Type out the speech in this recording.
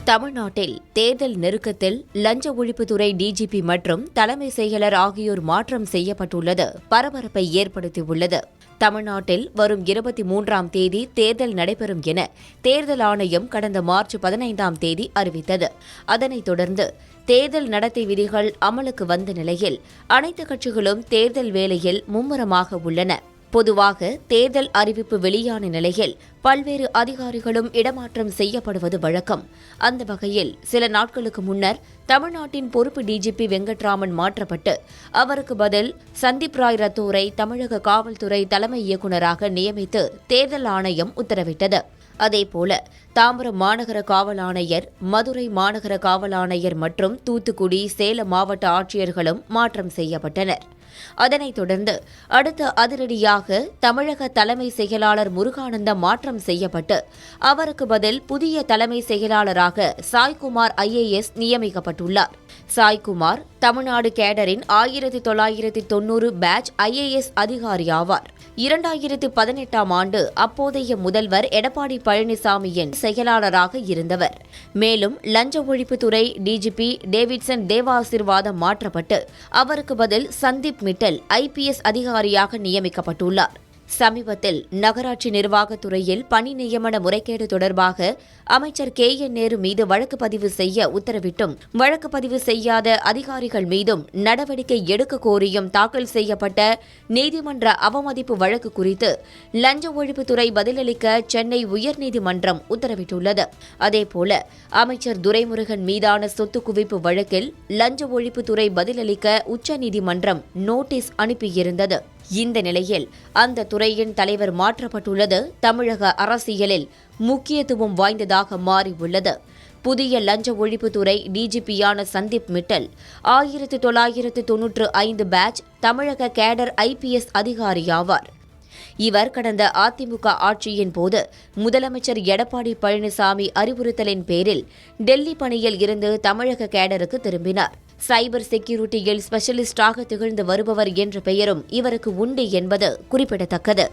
தமிழ்நாட்டில் தேர்தல் நெருக்கத்தில் லஞ்ச ஒழிப்புத்துறை டிஜிபி மற்றும் தலைமை செயலர் ஆகியோர் மாற்றம் செய்யப்பட்டுள்ளது பரபரப்பை ஏற்படுத்தியுள்ளது. தமிழ்நாட்டில் வரும் 23ஆம் தேதி தேர்தல் நடைபெறும் என தேர்தல் ஆணையம் கடந்த மார்ச் 15ஆம் தேதி அறிவித்தது. அதனைத் தொடர்ந்து தேர்தல் நடத்தை விதிகள் அமலுக்கு வந்த நிலையில் அனைத்து கட்சிகளும் தேர்தல் வேலையில் மும்முரமாக உள்ளன. பொதுவாக தேர்தல் அறிவிப்பு வெளியான நிலையில் பல்வேறு அதிகாரிகளும் இடமாற்றம் செய்யப்படுவது வழக்கம். அந்த வகையில் சில நாட்களுக்கு முன்னர் தமிழ்நாட்டின் பொறுப்பு டிஜிபி வெங்கட்ராமன் மாற்றப்பட்டு அவருக்கு பதில் சந்தீப் ராய் ரத்தோரை தமிழக காவல்துறை தலைமை இயக்குநராக நியமித்து தேர்தல் ஆணையம் உத்தரவிட்டது. அதேபோல தாம்பரம் மாநகர காவல் ஆணையர், மதுரை மாநகர காவல் ஆணையர் மற்றும் தூத்துக்குடி, சேலம் மாவட்ட ஆட்சியர்களும் மாற்றம் செய்யப்பட்டனர். அதனைத் தொடர்ந்து அடுத்த அதிரடியாக தமிழக தலைமை செயலாளர் முருகானந்தம் மாற்றம் செய்யப்பட்டு அவருக்கு பதில் புதிய தலைமை செயலாளராக சாய்குமார் IAS நியமிக்கப்பட்டுள்ளார். சாய்குமார் தமிழ்நாடு கேடரின் 1990 பேட்ச் IAS அதிகாரி ஆவார். 2018ஆம் ஆண்டு அப்போதைய முதல்வர் எடப்பாடி பழனிசாமியின் செயலாளராக இருந்தவர். மேலும் லஞ்ச ஒழிப்புத்துறை டிஜிபி டேவிட்சன் தேவாசீர்வாதம் மாற்றப்பட்டு அவருக்கு பதில் சந்தீப் மிட்டல் IPS அதிகாரியாக நியமிக்கப்பட்டுள்ளார். சமீபத்தில் நகராட்சி நிர்வாகத்துறையில் பணி நியமன முறைகேடு தொடர்பாக அமைச்சர் KN நேரு மீது வழக்கு பதிவு செய்ய உத்தரவிட்டும் வழக்கு பதிவு செய்யாத அதிகாரிகள் மீதும் நடவடிக்கை எடுக்க கோரியும் தாக்கல் செய்யப்பட்ட நீதிமன்ற அவமதிப்பு வழக்கு குறித்து லஞ்ச ஒழிப்புத்துறை பதிலளிக்க சென்னை உயர்நீதிமன்றம் உத்தரவிட்டுள்ளது. அதேபோல அமைச்சர் துரைமுருகன் மீதான சொத்து குவிப்பு வழக்கில் லஞ்ச ஒழிப்புத்துறை பதிலளிக்க உச்சநீதிமன்றம் நோட்டீஸ் அனுப்பியிருந்தது. இந்த நிலையில் அந்த துறையின் தலைவர் மாற்றப்பட்டுள்ளது தமிழக அரசியலில் முக்கியத்துவம் வாய்ந்ததாக மாறியுள்ளது. புதிய லஞ்ச ஒழிப்புத்துறை டிஜிபியான சந்தீப் மிட்டல் 1995 பேட்ச் தமிழக கேடர் IPS அதிகாரியாவார். இவர் கடந்த அதிமுக ஆட்சியின் போது முதலமைச்சர் எடப்பாடி பழனிசாமி அறிவுறுத்தலின் பேரில் டெல்லி பணியில் இருந்து தமிழக கேடருக்கு திரும்பினார். சைபர் செக்யூரிட்டியில் ஸ்பெஷலிஸ்டாக திகழ்ந்து வருபவர் என்ற பெயரும் இவருக்கு உண்டு என்பது குறிப்பிடத்தக்கது.